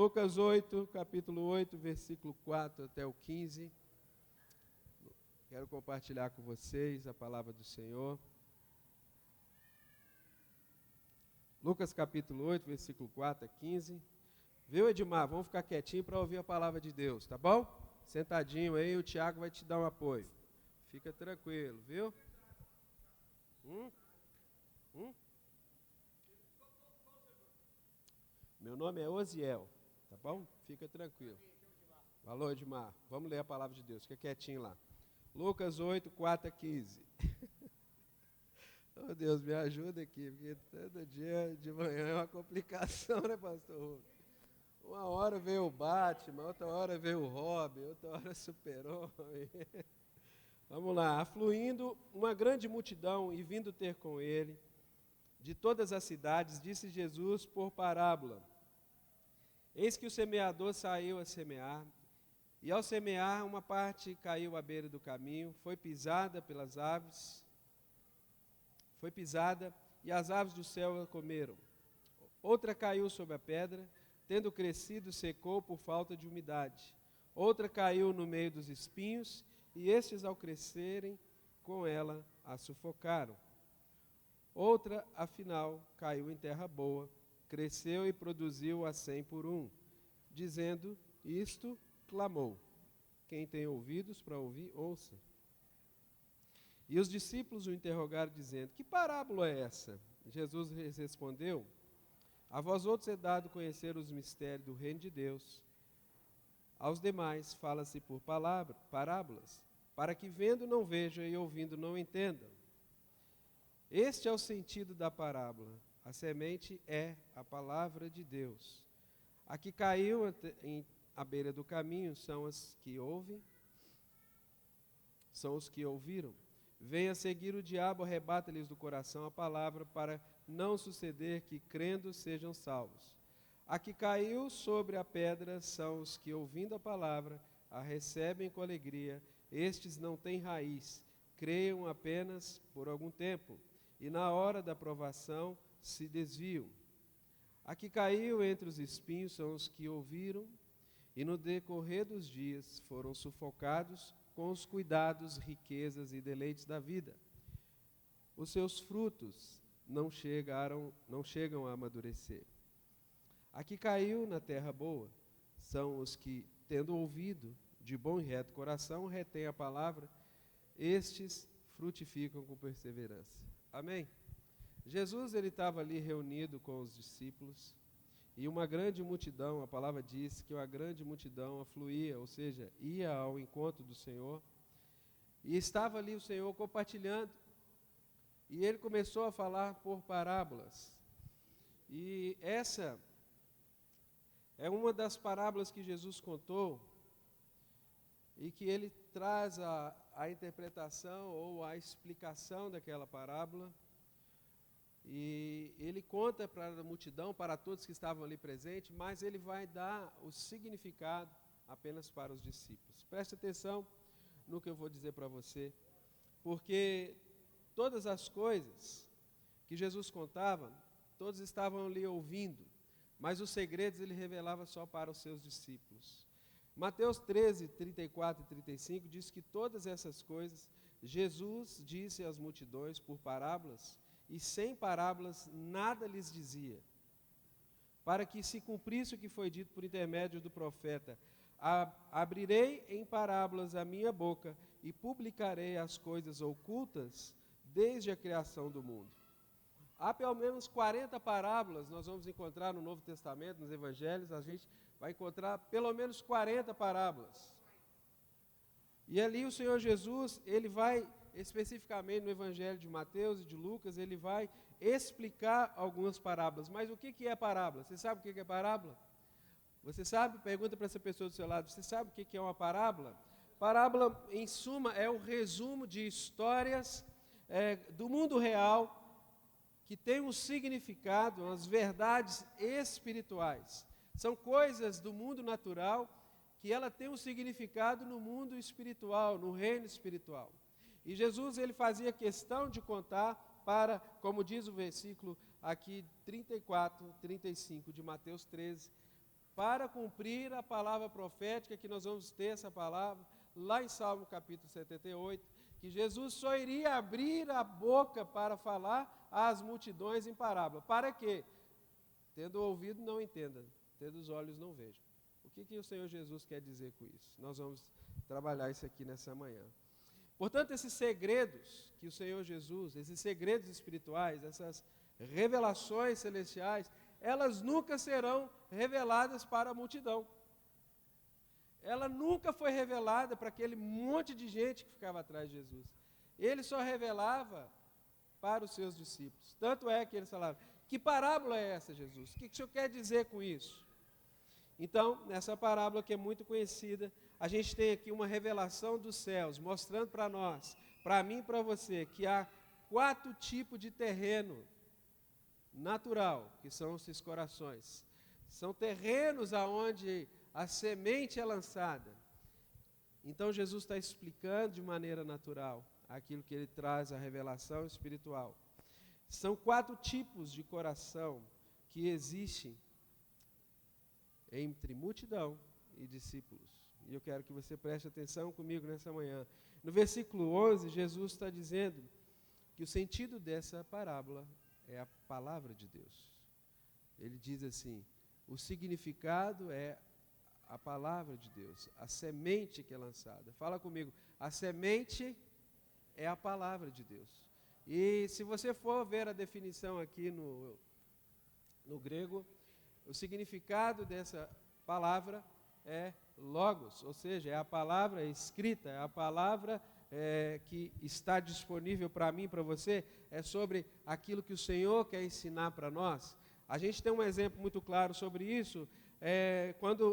Lucas 8, capítulo 8, versículo 4 até o 15. Quero compartilhar com vocês a palavra do Senhor. Lucas capítulo 8, versículo 4 a 15. Viu, Edmar? Vamos ficar quietinho para ouvir a palavra de Deus, tá bom? Sentadinho aí, o Tiago vai te dar um apoio. Fica tranquilo, viu? Meu nome é Osiel, tá bom? Fica tranquilo. Valeu, Edmar. Vamos ler a palavra de Deus, fica quietinho lá. Lucas 8, 4 a 15. Oh, Deus, me ajuda aqui, porque todo dia de manhã é uma complicação, né, pastor? Uma hora veio o Batman, outra hora veio o Robin, outra hora Super-Homem. Vamos lá. Afluindo uma grande multidão e vindo ter com ele, de todas as cidades, disse Jesus por parábola: Eis que o semeador saiu a semear, e ao semear uma parte caiu à beira do caminho, foi pisada pelas aves, e as aves do céu a comeram. Outra caiu sobre a pedra, tendo crescido, secou por falta de umidade. Outra caiu no meio dos espinhos, e estes, ao crescerem com ela, a sufocaram. Outra, afinal, caiu em terra boa, cresceu e produziu a 100 por 1. Dizendo isto, clamou: Quem tem ouvidos para ouvir, ouça. E os discípulos o interrogaram, dizendo: Que parábola é essa? Jesus lhes respondeu: A vós outros é dado conhecer os mistérios do reino de Deus. Aos demais fala-se por parábolas, para que vendo não vejam e ouvindo não entendam. Este é o sentido da parábola. A semente é a palavra de Deus. A que caiu à beira do caminho são os que ouviram. Vem a seguir o diabo, arrebata-lhes do coração a palavra, para não suceder que, crendo, sejam salvos. A que caiu sobre a pedra são os que, ouvindo a palavra, a recebem com alegria. Estes não têm raiz, creiam apenas por algum tempo, e na hora da provação se desviam. A que caiu entre os espinhos são os que ouviram, e no decorrer dos dias foram sufocados com os cuidados, riquezas e deleites da vida. Os seus frutos não chegam a amadurecer. A que caiu na terra boa são os que, tendo ouvido de bom e reto coração, retêm a palavra, estes frutificam com perseverança. Amém? Jesus, ele estava ali reunido com os discípulos, e uma grande multidão, a palavra diz que uma grande multidão afluía, ou seja, ia ao encontro do Senhor, e estava ali o Senhor compartilhando, e ele começou a falar por parábolas. E essa é uma das parábolas que Jesus contou, e que ele traz a interpretação ou a explicação daquela parábola, e ele conta para a multidão, para todos que estavam ali presentes, mas ele vai dar o significado apenas para os discípulos. Preste atenção no que eu vou dizer para você, porque todas as coisas que Jesus contava, todos estavam ali ouvindo, mas os segredos ele revelava só para os seus discípulos. Mateus 13, 34 e 35 diz que todas essas coisas Jesus disse às multidões por parábolas, e sem parábolas nada lhes dizia, para que se cumprisse o que foi dito por intermédio do profeta: abrirei em parábolas a minha boca e publicarei as coisas ocultas desde a criação do mundo. Há pelo menos 40 parábolas, nós vamos encontrar no Novo Testamento, nos Evangelhos, a gente vai encontrar pelo menos 40 parábolas. E ali o Senhor Jesus, ele vai especificamente no Evangelho de Mateus e de Lucas, ele vai explicar algumas parábolas. Mas o que é parábola? Você sabe o que é parábola? Você sabe? Pergunta para essa pessoa do seu lado, você sabe o que é uma parábola? Parábola, em suma, é o resumo de histórias do mundo real, que tem um significado, as verdades espirituais. São coisas do mundo natural que ela tem um significado no mundo espiritual, no reino espiritual. E Jesus, ele fazia questão de contar para, como diz o versículo aqui 34, 35 de Mateus 13, para cumprir a palavra profética, que nós vamos ter essa palavra lá em Salmo capítulo 78, que Jesus só iria abrir a boca para falar às multidões em parábola. Para quê? Tendo ouvido, não entenda, tendo os olhos, não vejam. O que o Senhor Jesus quer dizer com isso? Nós vamos trabalhar isso aqui nessa manhã. Portanto, esses segredos que o Senhor Jesus, esses segredos espirituais, essas revelações celestiais, elas nunca serão reveladas para a multidão. Ela nunca foi revelada para aquele monte de gente que ficava atrás de Jesus. Ele só revelava para os seus discípulos. Tanto é que eles falavam: que parábola é essa, Jesus? O que o Senhor quer dizer com isso? Então, nessa parábola que é muito conhecida, a gente tem aqui uma revelação dos céus, mostrando para nós, para mim e para você, que há 4 tipos de terreno natural, que são esses corações. São terrenos aonde a semente é lançada. Então Jesus está explicando de maneira natural aquilo que ele traz, a revelação espiritual. São 4 tipos de coração que existem entre multidão e discípulos. E eu quero que você preste atenção comigo nessa manhã. No versículo 11, Jesus está dizendo que o sentido dessa parábola é a palavra de Deus. Ele diz assim: o significado é a palavra de Deus, a semente que é lançada. Fala comigo, a semente é a palavra de Deus. E se você for ver a definição aqui no grego, o significado dessa palavra é logos, ou seja, é a palavra escrita, é a palavra que está disponível para mim e para você, é sobre aquilo que o Senhor quer ensinar para nós. A gente tem um exemplo muito claro sobre isso, quando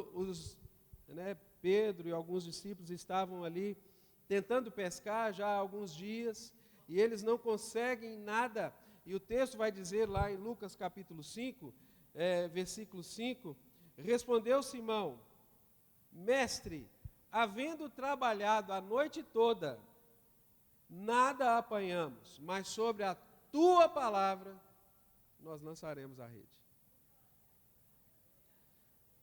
Pedro e alguns discípulos estavam ali tentando pescar já há alguns dias, e eles não conseguem nada, e o texto vai dizer lá em Lucas capítulo 5, versículo 5, respondeu Simão: mestre, havendo trabalhado a noite toda, nada apanhamos, mas sobre a tua palavra nós lançaremos a rede.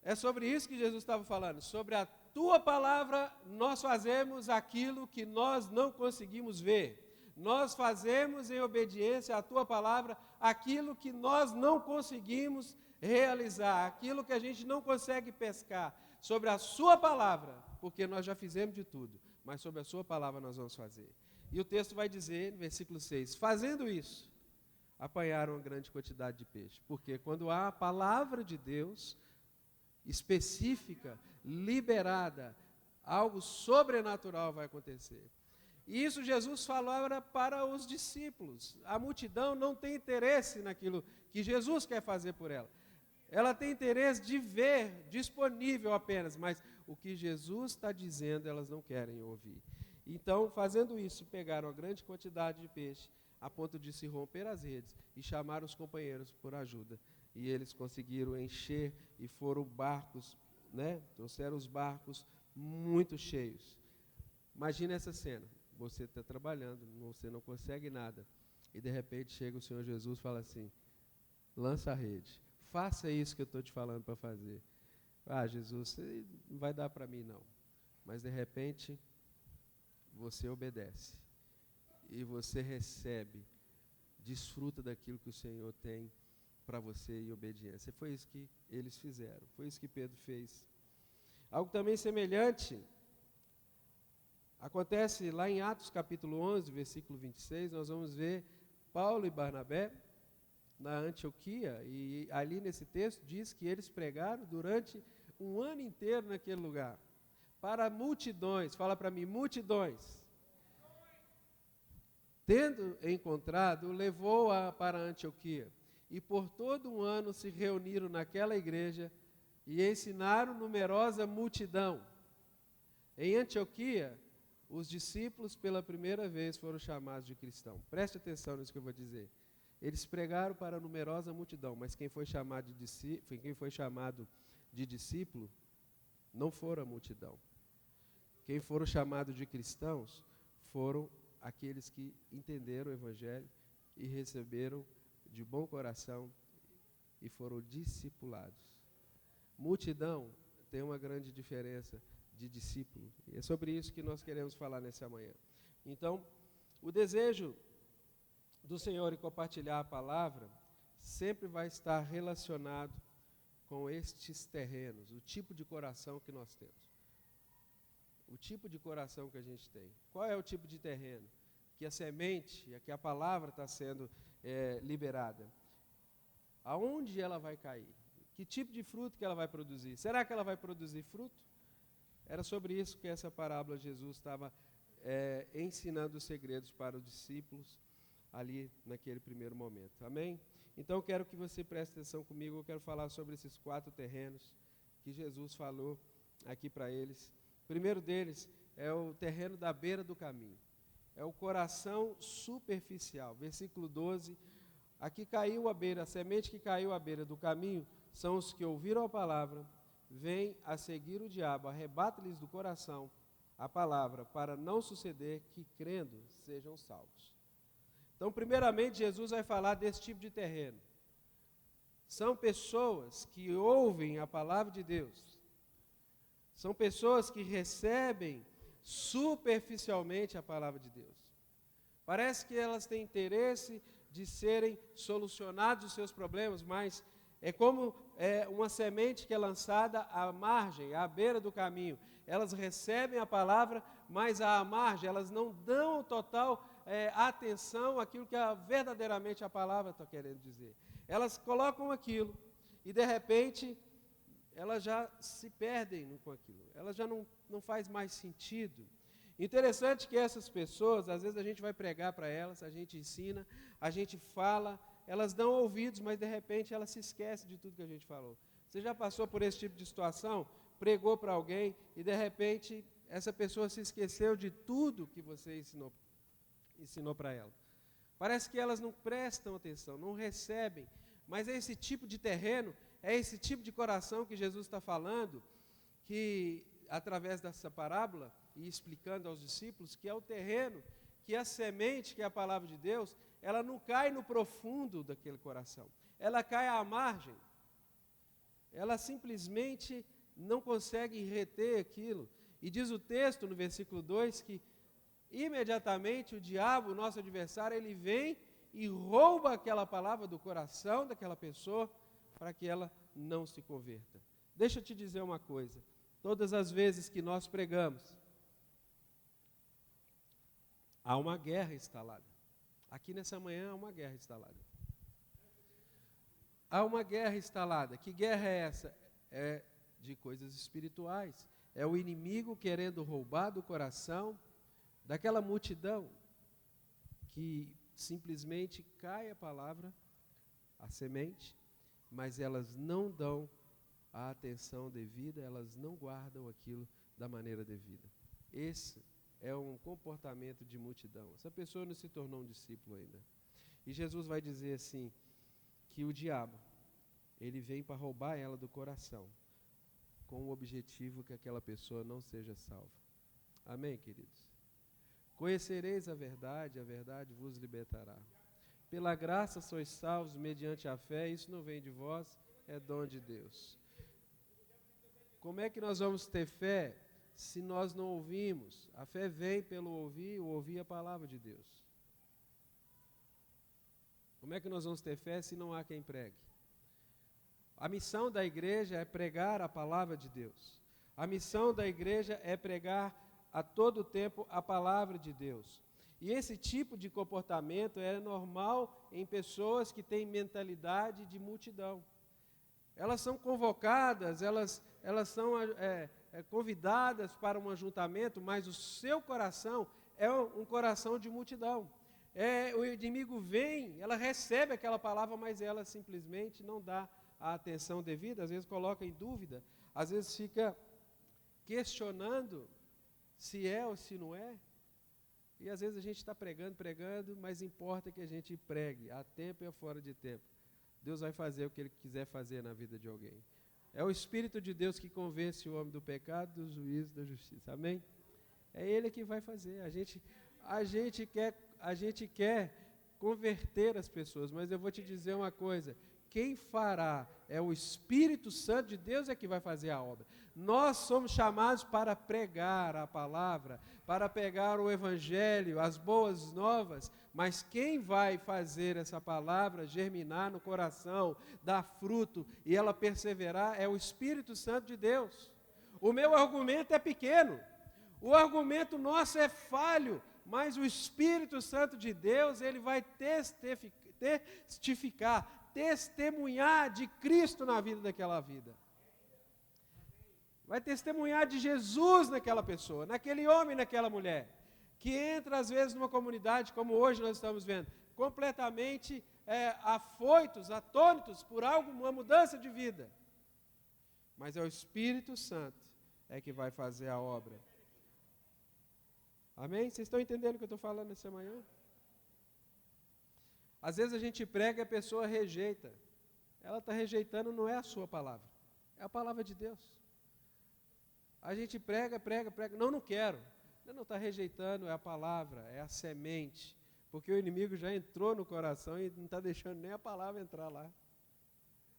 É sobre isso que Jesus estava falando, sobre a tua palavra nós fazemos aquilo que nós não conseguimos ver. Nós fazemos em obediência à tua palavra aquilo que nós não conseguimos realizar, aquilo que a gente não consegue pescar. Sobre a sua palavra, porque nós já fizemos de tudo, mas sobre a sua palavra nós vamos fazer. E o texto vai dizer, no versículo 6, fazendo isso, apanharam uma grande quantidade de peixe. Porque quando há a palavra de Deus específica, liberada, algo sobrenatural vai acontecer. E isso Jesus falava para os discípulos. A multidão não tem interesse naquilo que Jesus quer fazer por ela. Ela tem interesse de ver disponível apenas, mas o que Jesus está dizendo elas não querem ouvir. Então, fazendo isso, pegaram uma grande quantidade de peixe, a ponto de se romper as redes, e chamaram os companheiros por ajuda. E eles conseguiram encher, e foram barcos, trouxeram os barcos muito cheios. Imagina essa cena, você está trabalhando, você não consegue nada, e de repente chega o Senhor Jesus e fala assim: lança a rede. Faça isso que eu estou te falando para fazer. Ah, Jesus, você não vai dar para mim não. Mas de repente, você obedece. E você recebe, desfruta daquilo que o Senhor tem para você em obediência. Foi isso que eles fizeram. Foi isso que Pedro fez. Algo também semelhante acontece lá em Atos capítulo 11, versículo 26. Nós vamos ver Paulo e Barnabé na Antioquia, e ali nesse texto diz que eles pregaram durante um ano inteiro naquele lugar, para multidões. Fala para mim, multidões. Tendo encontrado, levou-a para Antioquia, e por todo um ano se reuniram naquela igreja e ensinaram numerosa multidão. Em Antioquia, os discípulos pela primeira vez foram chamados de cristãos. Preste atenção nisso que eu vou dizer. Eles pregaram para a numerosa multidão, mas quem foi chamado de discípulo não foram a multidão. Quem foram chamados de cristãos foram aqueles que entenderam o Evangelho e receberam de bom coração e foram discipulados. multidão tem uma grande diferença de discípulo. E é sobre isso que nós queremos falar nessa manhã. Então, o desejo do Senhor em compartilhar a palavra sempre vai estar relacionado com estes terrenos, o tipo de coração que nós temos. O tipo de coração que a gente tem. Qual é o tipo de terreno? Que a semente, que a palavra está sendo liberada. Aonde ela vai cair? Que tipo de fruto que ela vai produzir? Será que ela vai produzir fruto? Era sobre isso que essa parábola Jesus estava ensinando os segredos para os discípulos ali naquele primeiro momento. Amém? Então eu quero que você preste atenção comigo, eu quero falar sobre esses 4 terrenos que Jesus falou aqui para eles. O primeiro deles é o terreno da beira do caminho. É o coração superficial. Versículo 12, aqui caiu a beira, a semente que caiu à beira do caminho, são os que ouviram a palavra, vêm a seguir o diabo, arrebata-lhes do coração a palavra, para não suceder que, crendo, sejam salvos. Então, primeiramente, Jesus vai falar desse tipo de terreno. São pessoas que ouvem a palavra de Deus. São pessoas que recebem superficialmente a palavra de Deus. Parece que elas têm interesse de serem solucionados os seus problemas, mas é como uma semente que é lançada à margem, à beira do caminho. Elas recebem a palavra, mas à margem, elas não dão total atenção àquilo que verdadeiramente a palavra está querendo dizer. Elas colocam aquilo e, de repente, elas já se perdem com aquilo. Elas já não faz mais sentido. Interessante que essas pessoas, às vezes a gente vai pregar para elas, a gente ensina, a gente fala, elas dão ouvidos, mas de repente elas se esquecem de tudo que a gente falou. Você já passou por esse tipo de situação? Pregou para alguém e de repente essa pessoa se esqueceu de tudo que você ensinou para ela. Parece que elas não prestam atenção, não recebem, mas é esse tipo de terreno, é esse tipo de coração que Jesus está falando, que através dessa parábola, e explicando aos discípulos, que é o terreno, que a semente, que é a palavra de Deus, ela não cai no profundo daquele coração, ela cai à margem, ela simplesmente não consegue reter aquilo, e diz o texto no versículo 2, que imediatamente o diabo, o nosso adversário, ele vem e rouba aquela palavra do coração daquela pessoa, para que ela não se converta. Deixa eu te dizer uma coisa, todas as vezes que nós pregamos, há uma guerra instalada. Aqui nessa manhã há uma guerra instalada. Há uma guerra instalada. Que guerra é essa? É de coisas espirituais. É o inimigo querendo roubar do coração daquela multidão que simplesmente cai a palavra, a semente, mas elas não dão a atenção devida, elas não guardam aquilo da maneira devida. Esse é um comportamento de multidão. Essa pessoa não se tornou um discípulo ainda. E Jesus vai dizer assim, que o diabo, ele vem para roubar ela do coração, com o objetivo que aquela pessoa não seja salva. Amém, queridos? Conhecereis a verdade vos libertará. Pela graça sois salvos mediante a fé, isso não vem de vós, é dom de Deus. Como é que nós vamos ter fé se nós não ouvimos? A fé vem pelo ouvir a palavra de Deus. Como é que nós vamos ter fé se não há quem pregue? A missão da igreja é pregar a palavra de Deus. A missão da igreja é pregar a todo tempo a palavra de Deus. E esse tipo de comportamento é normal em pessoas que têm mentalidade de multidão. Elas são convocadas, elas são convidadas para um ajuntamento, mas o seu coração é um coração de multidão. O inimigo vem, ela recebe aquela palavra, mas ela simplesmente não dá a atenção devida, às vezes coloca em dúvida, às vezes fica questionando se é ou se não é. E às vezes a gente está pregando, mas importa que a gente pregue, a tempo e fora de tempo. Deus vai fazer o que Ele quiser fazer na vida de alguém. É o Espírito de Deus que convence o homem do pecado, do juízo, da justiça. Amém? É Ele que vai fazer. A gente quer converter as pessoas, mas eu vou te dizer uma coisa. quem fará é o Espírito Santo de Deus é que vai fazer a obra. Nós somos chamados para pregar a palavra, para pregar o Evangelho, as boas novas, mas quem vai fazer essa palavra germinar no coração, dar fruto e ela perseverar é o Espírito Santo de Deus. O meu argumento é pequeno, o argumento nosso é falho, mas o Espírito Santo de Deus, ele vai testemunhar de Cristo na vida daquela vida. Vai testemunhar de Jesus naquela pessoa, naquele homem, naquela mulher, que entra às vezes numa comunidade, como hoje nós estamos vendo, completamente afoitos, atônitos por uma mudança de vida. Mas é o Espírito Santo que vai fazer a obra. Amém? Vocês estão entendendo o que eu estou falando nessa manhã? Às vezes a gente prega e a pessoa rejeita. Ela está rejeitando, não é a sua palavra, é a palavra de Deus. A gente prega, não quero. Não está rejeitando, é a palavra, é a semente. Porque o inimigo já entrou no coração e não está deixando nem a palavra entrar lá.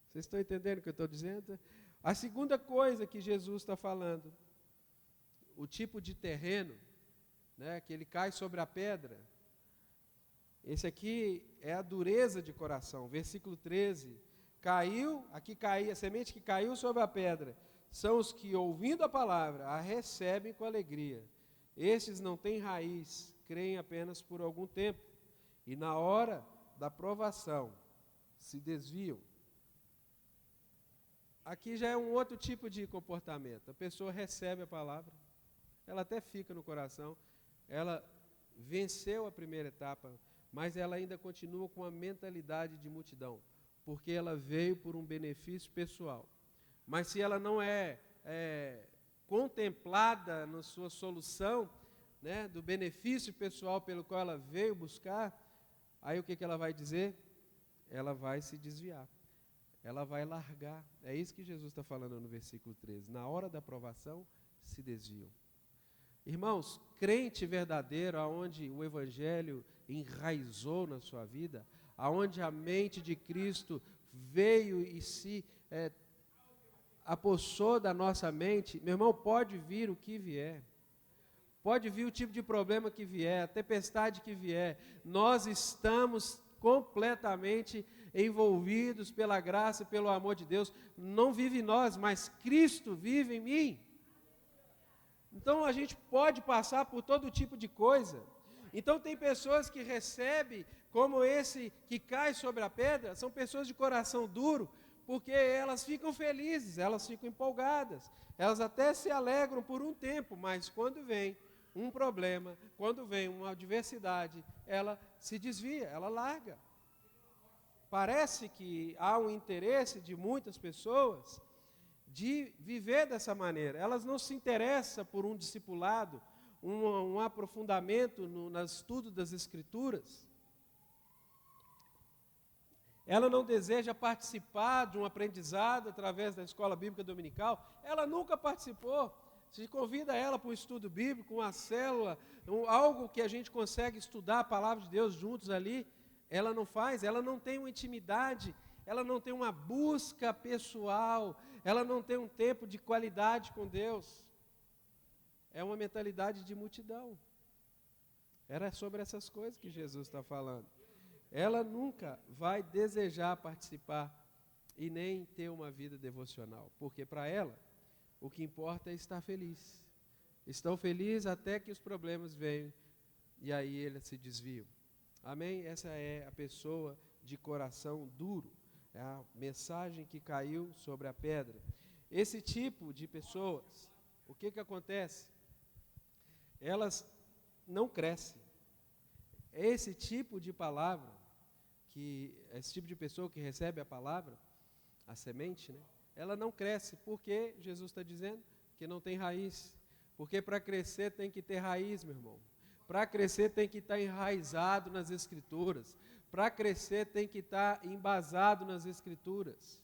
Vocês estão entendendo o que eu estou dizendo? A segunda coisa que Jesus está falando, o tipo de terreno, né, que ele cai sobre a pedra. Esse aqui é a dureza de coração. Versículo 13. A semente que caiu sobre a pedra, são os que, ouvindo a palavra, a recebem com alegria. Estes não têm raiz, creem apenas por algum tempo, e na hora da provação se desviam. Aqui já é um outro tipo de comportamento. A pessoa recebe a palavra, ela até fica no coração, ela venceu a primeira etapa, mas ela ainda continua com a mentalidade de multidão, porque ela veio por um benefício pessoal. Mas se ela não é contemplada na sua solução, né, do benefício pessoal pelo qual ela veio buscar, aí o que ela vai dizer? Ela vai se desviar, ela vai largar. É isso que Jesus está falando no versículo 13. Na hora da provação, se desviam. Irmãos, crente verdadeiro, aonde o Evangelho enraizou na sua vida, aonde a mente de Cristo veio e se apossou da nossa mente, meu irmão, pode vir o que vier, pode vir o tipo de problema que vier, a tempestade que vier, nós estamos completamente envolvidos pela graça e pelo amor de Deus. Não vive em nós, mas Cristo vive em mim. Então a gente pode passar por todo tipo de coisa. Então tem pessoas que recebem, como esse que cai sobre a pedra, são pessoas de coração duro, porque elas ficam felizes, elas ficam empolgadas, elas até se alegram por um tempo, mas quando vem um problema, quando vem uma adversidade, ela se desvia, ela larga. Parece que há um interesse de muitas pessoas de viver dessa maneira. Elas não se interessam por um discipulado, um aprofundamento no estudo das Escrituras. Ela não deseja participar de um aprendizado através da escola bíblica dominical. Ela nunca participou. Se convida ela para um estudo bíblico, uma célula, algo que a gente consegue estudar a palavra de Deus juntos ali, ela não faz, ela não tem uma intimidade, ela não tem uma busca pessoal, ela não tem um tempo de qualidade com Deus. É uma mentalidade de multidão. Era sobre essas coisas que Jesus está falando. Ela nunca vai desejar participar e nem ter uma vida devocional, porque para ela o que importa é estar feliz. Estão felizes até que os problemas venham e aí eles se desviam. Amém? Essa é a pessoa de coração duro, é a mensagem que caiu sobre a pedra. Esse tipo de pessoas, o que acontece? Elas não crescem. Esse tipo de palavra, esse tipo de pessoa que recebe a palavra, a semente, né, ela não cresce, porque Jesus está dizendo que não tem raiz. Porque para crescer tem que ter raiz, meu irmão. Para crescer tem que estar enraizado nas Escrituras. Para crescer tem que estar embasado nas Escrituras.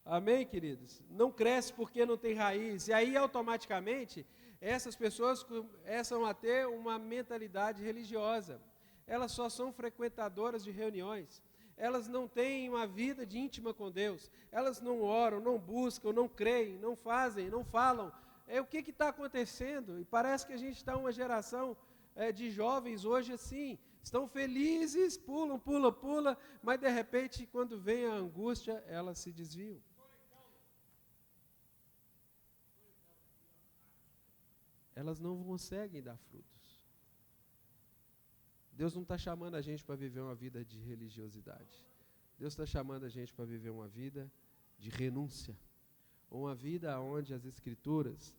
Amém, queridos? Não cresce porque não tem raiz. E aí, automaticamente, essas pessoas começam a ter uma mentalidade religiosa. elas só são frequentadoras de reuniões, elas não têm uma vida de íntima com Deus, elas não oram, não buscam, não creem, não fazem, não falam. O que está acontecendo? E parece que a gente está uma geração de jovens hoje assim, estão felizes, pulam, mas de repente, quando vem a angústia, elas se desviam. Elas não conseguem dar frutos. Deus não está chamando a gente para viver uma vida de religiosidade. Deus está chamando a gente para viver uma vida de renúncia. Uma vida onde as Escrituras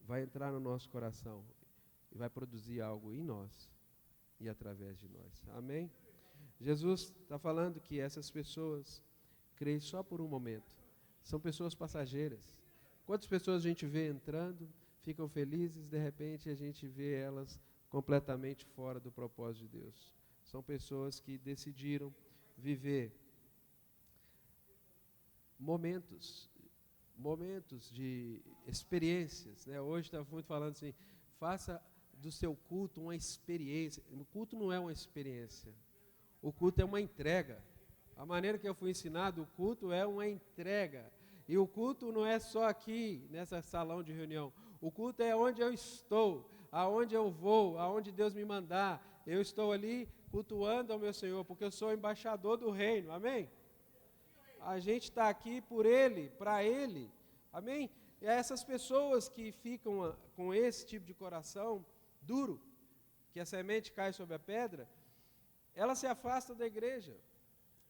vai entrar no nosso coração e vai produzir algo em nós e através de nós. Amém? Jesus está falando que essas pessoas creem só por um momento. São pessoas passageiras. Quantas pessoas a gente vê entrando, ficam felizes, de repente a gente vê elas completamente fora do propósito de Deus. São pessoas que decidiram viver momentos de experiências, né? Hoje está muito falando assim, faça do seu culto uma experiência. O culto não é uma experiência, o culto é uma entrega. A maneira que eu fui ensinado, o culto é uma entrega. E o culto não é só aqui, nessa salão de reunião. O culto é onde eu estou, aonde eu vou, aonde Deus me mandar. Eu estou ali cultuando ao meu Senhor, porque eu sou embaixador do reino, amém? A gente está aqui por Ele, para Ele, amém? E essas pessoas que ficam com esse tipo de coração duro, que a semente cai sobre a pedra, elas se afastam da igreja.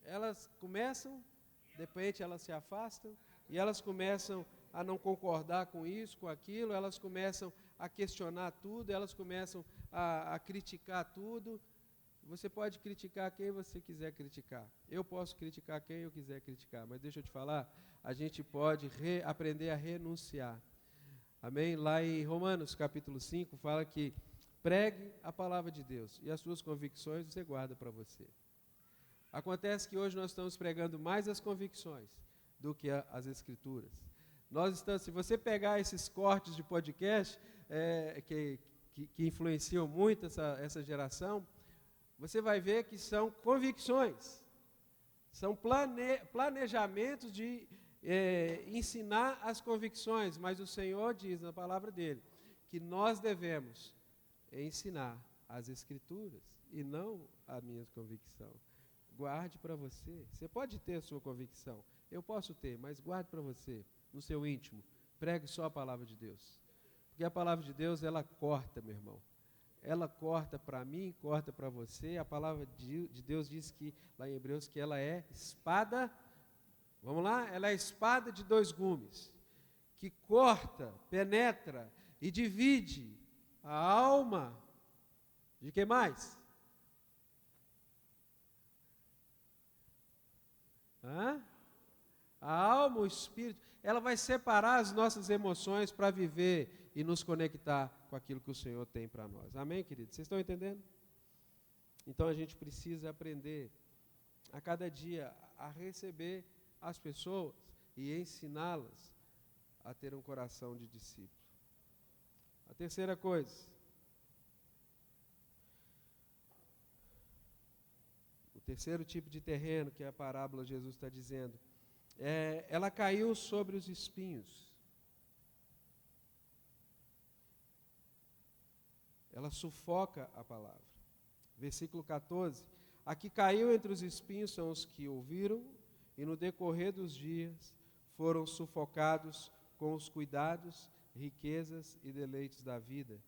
Elas começam, de repente elas se afastam, e elas começam a não concordar com isso, com aquilo, elas começam a questionar tudo, elas começam a criticar tudo. Você pode criticar quem você quiser criticar. Eu posso criticar quem eu quiser criticar, mas deixa eu te falar, a gente pode aprender a renunciar. Amém? Lá em Romanos capítulo 5 fala que pregue a palavra de Deus e as suas convicções você guarda para você. Acontece que hoje nós estamos pregando mais as convicções do que as Escrituras. Se você pegar esses cortes de podcast que influenciam muito essa geração, você vai ver que são convicções, são planejamentos de ensinar as convicções, mas o Senhor diz na palavra dele que nós devemos ensinar as Escrituras e não a minha convicção. Guarde para você. Você pode ter a sua convicção, eu posso ter, mas guarde para você, no seu íntimo. Pregue só a palavra de Deus. Porque a palavra de Deus, ela corta, meu irmão. Ela corta para mim, corta para você. A palavra de Deus diz que, lá em Hebreus, que ela é espada, vamos lá? Ela é espada de dois gumes, que corta, penetra e divide a alma de quem mais? A alma, o espírito, ela vai separar as nossas emoções para viver e nos conectar com aquilo que o Senhor tem para nós. Amém, queridos? Vocês estão entendendo? Então a gente precisa aprender a cada dia a receber as pessoas e ensiná-las a ter um coração de discípulo. A terceira coisa, o terceiro tipo de terreno que a parábola Jesus está dizendo, ela caiu sobre os espinhos. Ela sufoca a palavra. Versículo 14. A que caiu entre os espinhos são os que ouviram e no decorrer dos dias foram sufocados com os cuidados, riquezas e deleites da vida.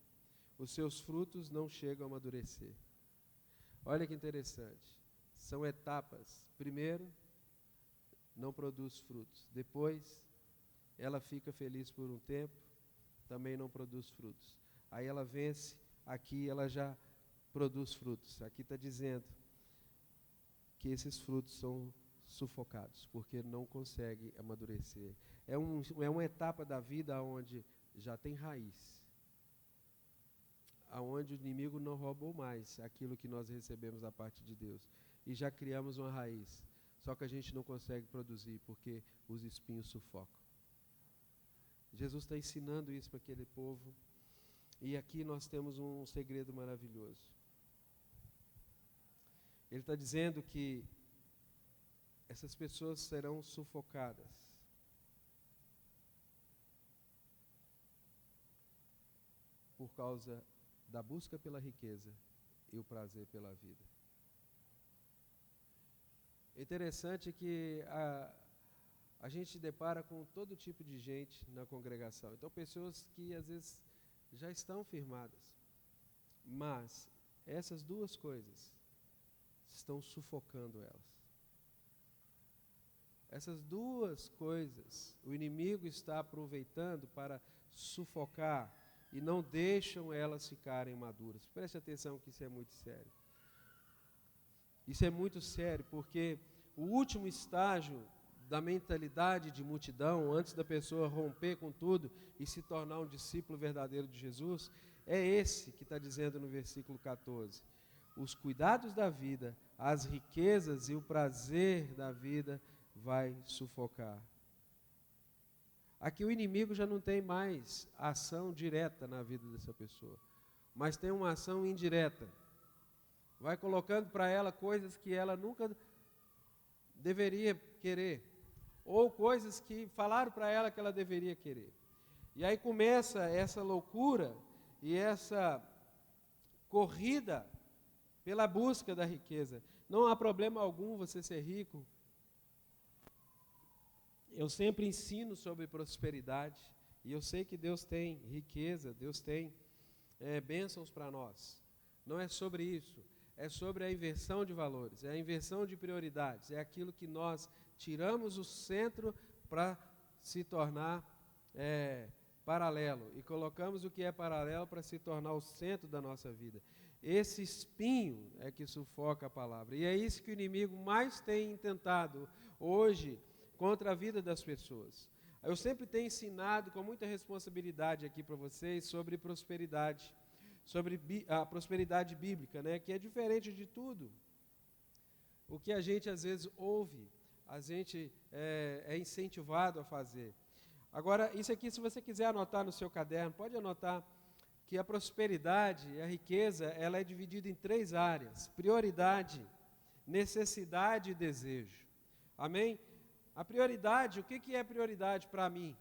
Os seus frutos não chegam a amadurecer. Olha que interessante. São etapas. Primeiro, não produz frutos. Depois, ela fica feliz por um tempo, também não produz frutos. Aí ela vence, aqui ela já produz frutos. Aqui está dizendo que esses frutos são sufocados, porque não consegue amadurecer. É uma etapa da vida onde já tem raiz, onde o inimigo não roubou mais aquilo que nós recebemos da parte de Deus. E já criamos uma raiz. Só que a gente não consegue produzir, porque os espinhos sufocam. Jesus está ensinando isso para aquele povo. E aqui nós temos um segredo maravilhoso. Ele está dizendo que essas pessoas serão sufocadas. Por causa da busca pela riqueza e o prazer pela vida. É interessante que a gente depara com todo tipo de gente na congregação. Então, pessoas que às vezes já estão firmadas. Mas essas duas coisas estão sufocando elas. Essas duas coisas o inimigo está aproveitando para sufocar e não deixam elas ficarem maduras. Preste atenção que isso é muito sério. Isso é muito sério porque o último estágio da mentalidade de multidão, antes da pessoa romper com tudo e se tornar um discípulo verdadeiro de Jesus, é esse que está dizendo no versículo 14. Os cuidados da vida, as riquezas e o prazer da vida vai sufocar. Aqui o inimigo já não tem mais ação direta na vida dessa pessoa, mas tem uma ação indireta. Vai colocando para ela coisas que ela nunca deveria querer, ou coisas que falaram para ela que ela deveria querer. E aí começa essa loucura e essa corrida pela busca da riqueza. Não há problema algum você ser rico. Eu sempre ensino sobre prosperidade, e eu sei que Deus tem riqueza, Deus tem bênçãos para nós. Não é sobre isso, é sobre a inversão de valores, é a inversão de prioridades, é aquilo que nós tiramos o centro para se tornar paralelo, e colocamos o que é paralelo para se tornar o centro da nossa vida. Esse espinho é que sufoca a palavra, e é isso que o inimigo mais tem tentado hoje contra a vida das pessoas. Eu sempre tenho ensinado com muita responsabilidade aqui para vocês sobre prosperidade, sobre a prosperidade bíblica, né, que é diferente de tudo o que a gente às vezes ouve, a gente é incentivado a fazer. Agora, isso aqui, se você quiser anotar no seu caderno, pode anotar que a prosperidade, a riqueza, ela é dividida em 3 áreas: prioridade, necessidade e desejo. Amém? A prioridade, o que é prioridade para mim?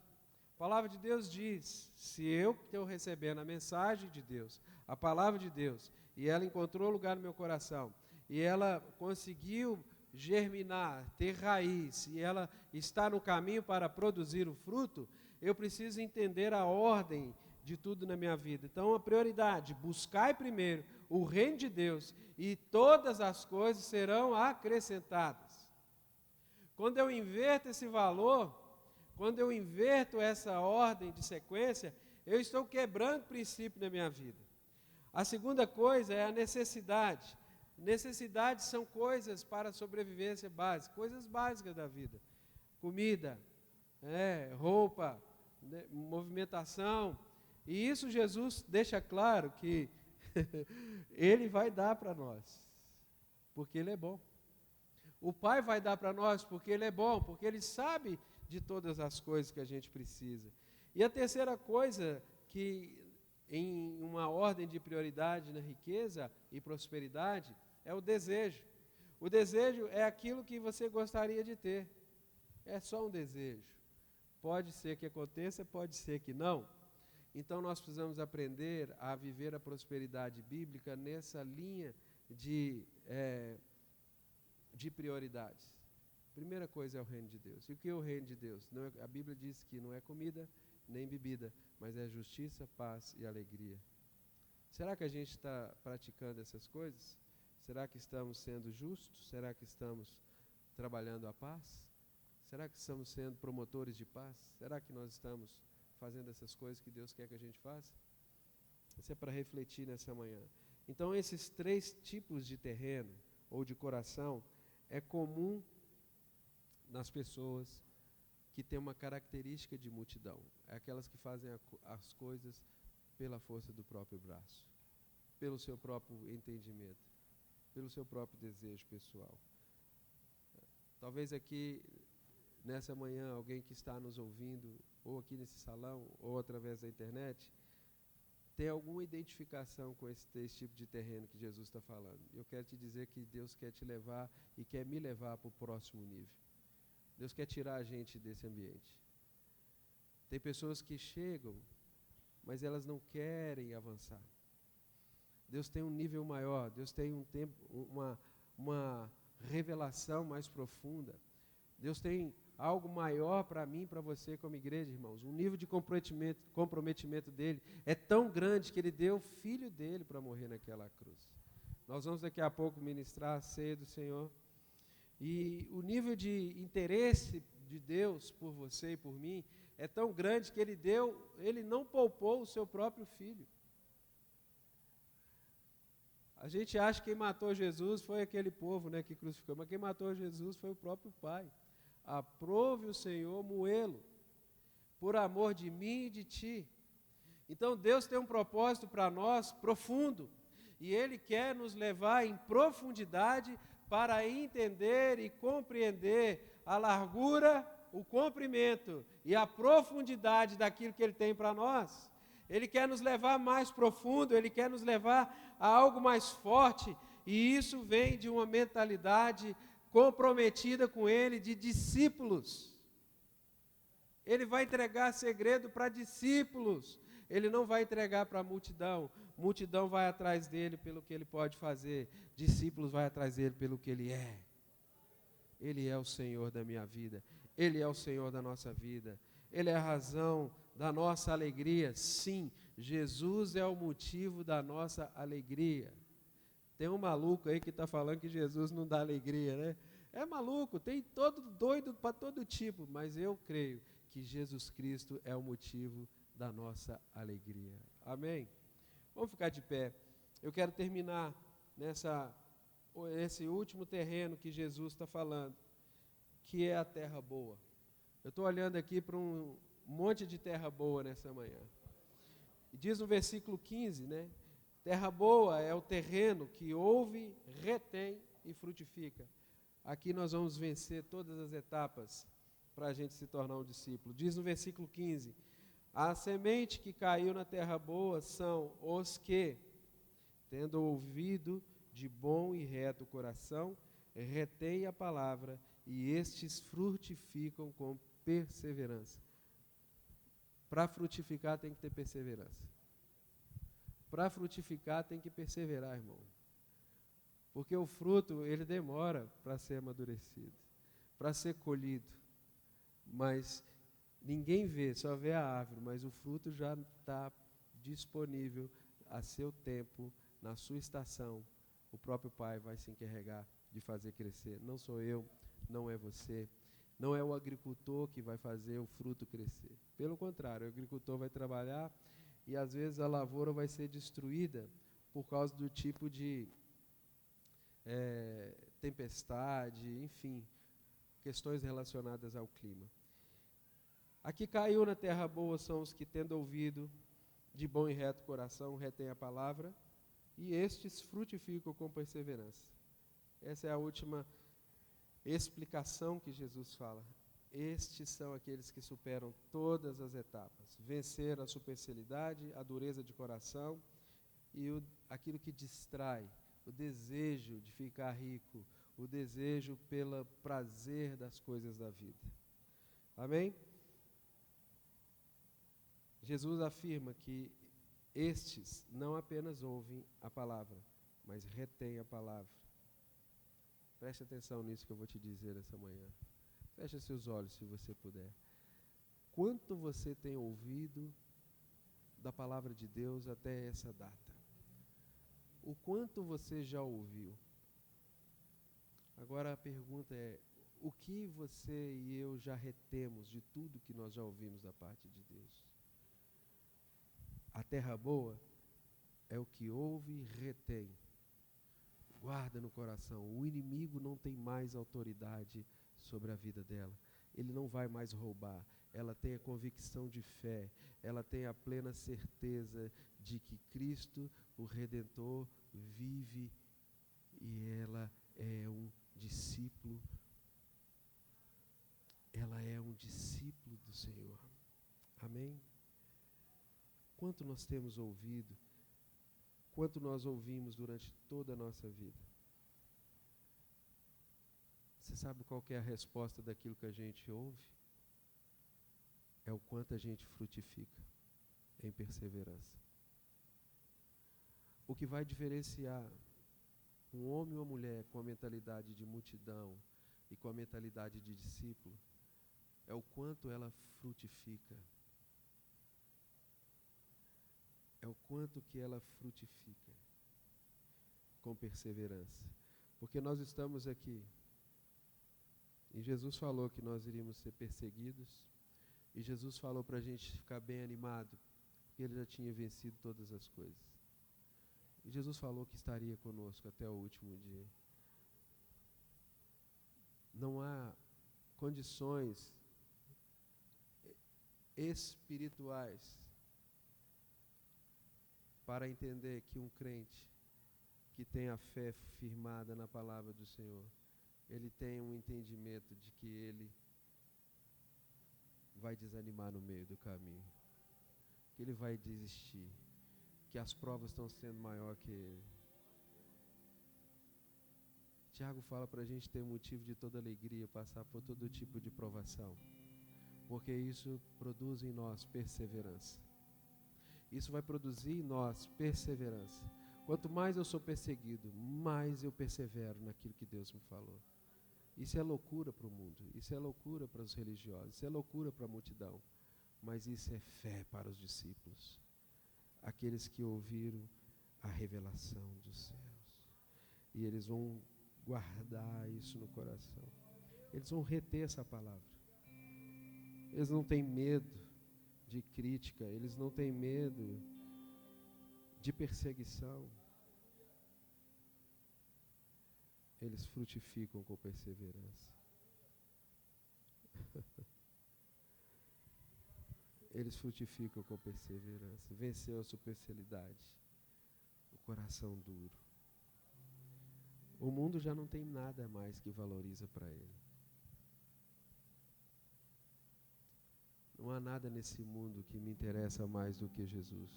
A palavra de Deus diz, se eu estou recebendo a mensagem de Deus, a palavra de Deus, e ela encontrou lugar no meu coração, e ela conseguiu germinar, ter raiz, e ela está no caminho para produzir o fruto, eu preciso entender a ordem de tudo na minha vida. Então, a prioridade, buscai primeiro o reino de Deus, e todas as coisas serão acrescentadas. Quando eu inverto esse valor, quando eu inverto essa ordem de sequência, eu estou quebrando princípio na minha vida. A segunda coisa é a necessidade. Necessidades são coisas para a sobrevivência básica, coisas básicas da vida. Comida, roupa, movimentação. E isso Jesus deixa claro que Ele vai dar para nós, porque Ele é bom. O Pai vai dar para nós porque Ele é bom, porque Ele sabe de todas as coisas que a gente precisa. E a terceira coisa, que em uma ordem de prioridade na riqueza e prosperidade, é o desejo. O desejo é aquilo que você gostaria de ter. É só um desejo. Pode ser que aconteça, pode ser que não. Então nós precisamos aprender a viver a prosperidade bíblica nessa linha de prioridades. Primeira coisa é o reino de Deus. E o que é o reino de Deus? A Bíblia diz que não é comida nem bebida, mas é justiça, paz e alegria. Será que a gente está praticando essas coisas? Será que estamos sendo justos? Será que estamos trabalhando a paz? Será que estamos sendo promotores de paz? Será que nós estamos fazendo essas coisas que Deus quer que a gente faça? Isso é para refletir nessa manhã. Então, esses 3 tipos de terreno ou de coração é comum nas pessoas que têm uma característica de multidão. É aquelas que fazem as coisas pela força do próprio braço, pelo seu próprio entendimento, pelo seu próprio desejo pessoal. Talvez aqui, nessa manhã, alguém que está nos ouvindo, ou aqui nesse salão, ou através da internet, tem alguma identificação com esse tipo de terreno que Jesus está falando. Eu quero te dizer que Deus quer te levar e quer me levar para o próximo nível. Deus quer tirar a gente desse ambiente. Tem pessoas que chegam, mas elas não querem avançar. Deus tem um nível maior, Deus tem uma revelação mais profunda. Deus tem algo maior para mim e para você como igreja, irmãos. O nível de comprometimento dele é tão grande que ele deu o filho dele para morrer naquela cruz. Nós vamos daqui a pouco ministrar a ceia do Senhor. E o nível de interesse de Deus por você e por mim é tão grande que ele não poupou o seu próprio filho. A gente acha que quem matou Jesus foi aquele povo, né, que crucificou, mas quem matou Jesus foi o próprio Pai. Aprove o Senhor moê-lo, por amor de mim e de ti. Então Deus tem um propósito para nós profundo, e Ele quer nos levar em profundidade para entender e compreender a largura, o comprimento e a profundidade daquilo que Ele tem para nós. Ele quer nos levar mais profundo, Ele quer nos levar a algo mais forte, e isso vem de uma mentalidade comprometida com Ele, de discípulos. Ele vai entregar segredo para discípulos, Ele não vai entregar para a multidão. Multidão vai atrás dele pelo que ele pode fazer, discípulos vai atrás dele pelo que ele é. Ele é o Senhor da minha vida, Ele é o Senhor da nossa vida, Ele é a razão da nossa alegria. Sim, Jesus é o motivo da nossa alegria. Tem um maluco aí que está falando que Jesus não dá alegria, né? É maluco, tem todo doido para todo tipo, mas eu creio que Jesus Cristo é o motivo da nossa alegria. Amém? Vamos ficar de pé. Eu quero terminar nesse último terreno que Jesus está falando, que é a terra boa. Eu estou olhando aqui para um monte de terra boa nessa manhã. E diz no versículo 15, né? Terra boa é o terreno que ouve, retém e frutifica. Aqui nós vamos vencer todas as etapas para a gente se tornar um discípulo. Diz no versículo 15, a semente que caiu na terra boa são os que, tendo ouvido de bom e reto coração, retém a palavra, e estes frutificam com perseverança. Para frutificar tem que ter perseverança. Para frutificar tem que perseverar, irmão. Porque o fruto, ele demora para ser amadurecido, para ser colhido. Mas ninguém vê, só vê a árvore, mas o fruto já está disponível a seu tempo, na sua estação. O próprio Pai vai se encarregar de fazer crescer. Não sou eu, não é você, não é o agricultor que vai fazer o fruto crescer. Pelo contrário, o agricultor vai trabalhar e às vezes a lavoura vai ser destruída por causa do tipo de tempestade, enfim, questões relacionadas ao clima. Aqui caiu na terra boa são os que, tendo ouvido de bom e reto coração, retém a palavra, e estes frutificam com perseverança. Essa é a última explicação que Jesus fala. Estes são aqueles que superam todas as etapas, venceram a superficialidade, a dureza de coração e aquilo que distrai, o desejo de ficar rico, o desejo pelo prazer das coisas da vida. Amém? Jesus afirma que estes não apenas ouvem a palavra, mas retêm a palavra. Preste atenção nisso que eu vou te dizer essa manhã. Feche seus olhos se você puder. Quanto você tem ouvido da palavra de Deus até essa data? O quanto você já ouviu? Agora a pergunta é, o que você e eu já retemos de tudo que nós já ouvimos da parte de Deus? A terra boa é o que ouve e retém. Guarda no coração, o inimigo não tem mais autoridade sobre a vida dela. Ele não vai mais roubar. Ela tem a convicção de fé, ela tem a plena certeza de que Cristo, o Redentor, vive e ela é um discípulo. Ela é um discípulo do Senhor. Amém? quanto nós temos ouvido, quanto nós ouvimos durante toda a nossa vida. Você sabe qual que é a resposta daquilo que a gente ouve? É o quanto a gente frutifica em perseverança. O que vai diferenciar um homem ou uma mulher com a mentalidade de multidão e com a mentalidade de discípulo é o quanto ela frutifica. É o quanto que ela frutifica com perseverança. Porque nós estamos aqui e Jesus falou que nós iríamos ser perseguidos, e Jesus falou para a gente ficar bem animado, porque Ele já tinha vencido todas as coisas. E Jesus falou que estaria conosco até o último dia. Não há condições espirituais para entender que um crente que tem a fé firmada na palavra do Senhor, ele tem um entendimento de que ele vai desanimar no meio do caminho, que ele vai desistir, que as provas estão sendo maior que ele. Tiago fala para a gente ter motivo de toda alegria, passar por todo tipo de provação, porque isso produz em nós perseverança. Isso vai produzir em nós perseverança. Quanto mais eu sou perseguido, mais eu persevero naquilo que Deus me falou. Isso é loucura para o mundo, isso é loucura para os religiosos, isso é loucura para a multidão, mas isso é fé para os discípulos, aqueles que ouviram a revelação dos céus. E eles vão guardar isso no coração, eles vão reter essa palavra. Eles não têm medo de crítica, eles não têm medo de perseguição. Eles frutificam com perseverança. Eles frutificam com perseverança. Venceu a superficialidade, o coração duro. O mundo já não tem nada mais que valoriza para ele. Não há nada nesse mundo que me interessa mais do que Jesus.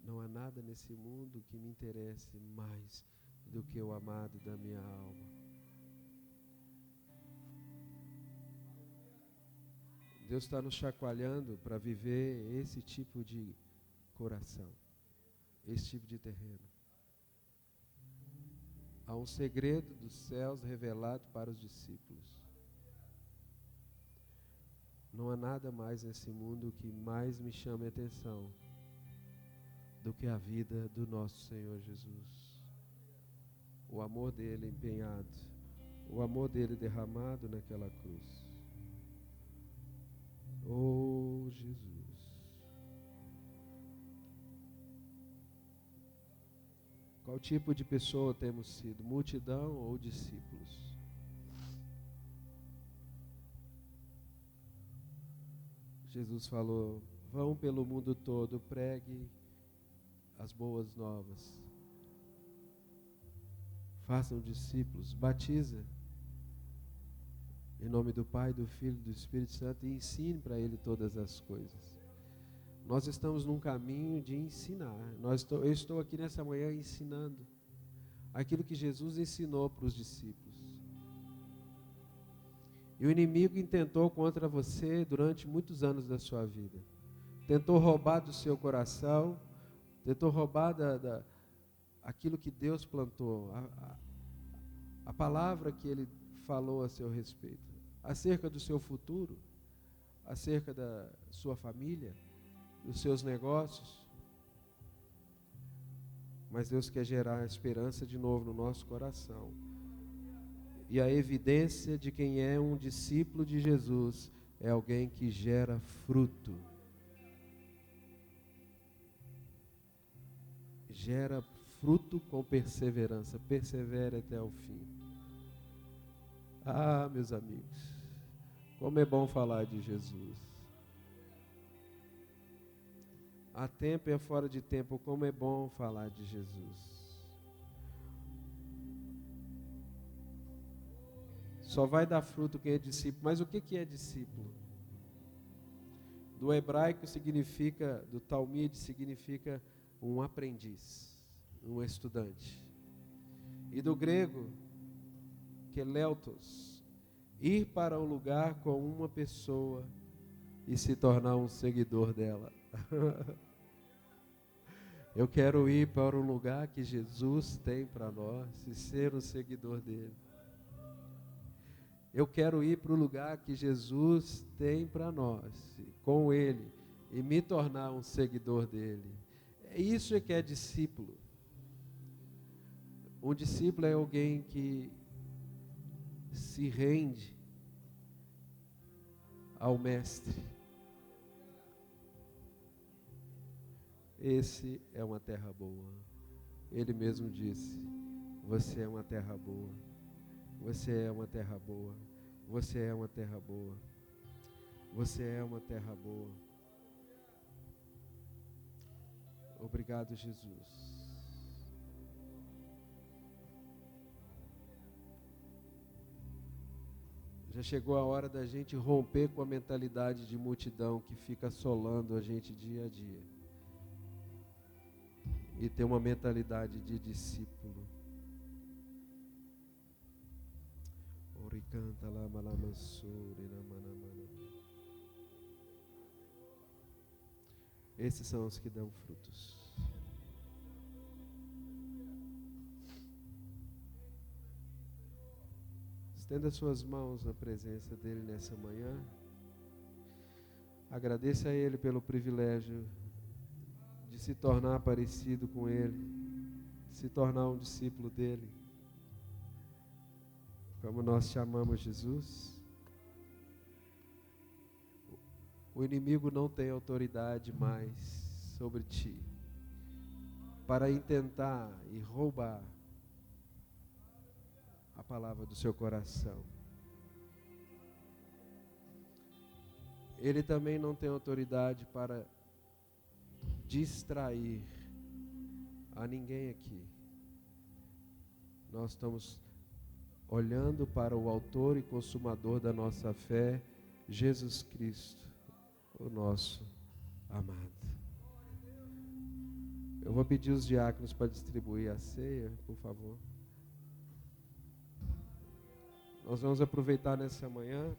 Não há nada nesse mundo que me interesse mais do que o amado da minha alma. Deus está nos chacoalhando para viver esse tipo de coração, esse tipo de terreno. Há um segredo dos céus revelado para os discípulos. Não há nada mais nesse mundo que mais me chame a atenção do que a vida do nosso Senhor Jesus. O amor dele empenhado, o amor dele derramado naquela cruz. Oh, Jesus. Qual tipo de pessoa temos sido? Multidão ou discípulos? Jesus falou: vão pelo mundo todo, pregue as boas novas. Façam discípulos, batiza em nome do Pai, do Filho e do Espírito Santo e ensine para ele todas as coisas. Nós estamos num caminho de ensinar. Eu estou aqui nessa manhã ensinando aquilo que Jesus ensinou para os discípulos. E o inimigo intentou contra você durante muitos anos da sua vida. Tentou roubar do seu coração, tentou roubar aquilo que Deus plantou, a palavra que Ele falou a seu respeito, acerca do seu futuro, acerca da sua família, dos seus negócios. Mas Deus quer gerar esperança de novo no nosso coração. E a evidência de quem é um discípulo de Jesus é alguém que gera fruto. Gera fruto com perseverança. Persevere até o fim. Ah, meus amigos, como é bom falar de Jesus. Há tempo e fora de tempo, como é bom falar de Jesus. Só vai dar fruto quem é discípulo. Mas o que é discípulo? Do hebraico significa, do Talmud significa um aprendiz, um estudante. E do grego, keleutos, ir para um lugar com uma pessoa e se tornar um seguidor dela. Eu quero ir para um lugar que Jesus tem para nós e ser um seguidor dele. Eu quero ir para o lugar que Jesus tem para nós, com ele, e me tornar um seguidor dele. Isso é que é discípulo. Um discípulo é alguém que se rende ao mestre. Esse é uma terra boa. Ele mesmo disse: você é uma terra boa. Você é uma terra boa. Você é uma terra boa. Você é uma terra boa. Obrigado, Jesus. Já chegou a hora da gente romper com a mentalidade de multidão que fica assolando a gente dia a dia. E ter uma mentalidade de discípulo. Esses são os que dão frutos. Estenda suas mãos na presença dele nessa manhã. Agradeça a ele pelo privilégio de se tornar parecido com ele, se tornar um discípulo dele. Como nós chamamos Jesus, o inimigo não tem autoridade mais sobre ti para intentar e roubar a palavra do seu coração. Ele também não tem autoridade para distrair a ninguém aqui. Nós estamos olhando para o autor e consumador da nossa fé, Jesus Cristo, o nosso amado. Eu vou pedir os diáconos para distribuir a ceia, por favor. Nós vamos aproveitar nessa manhã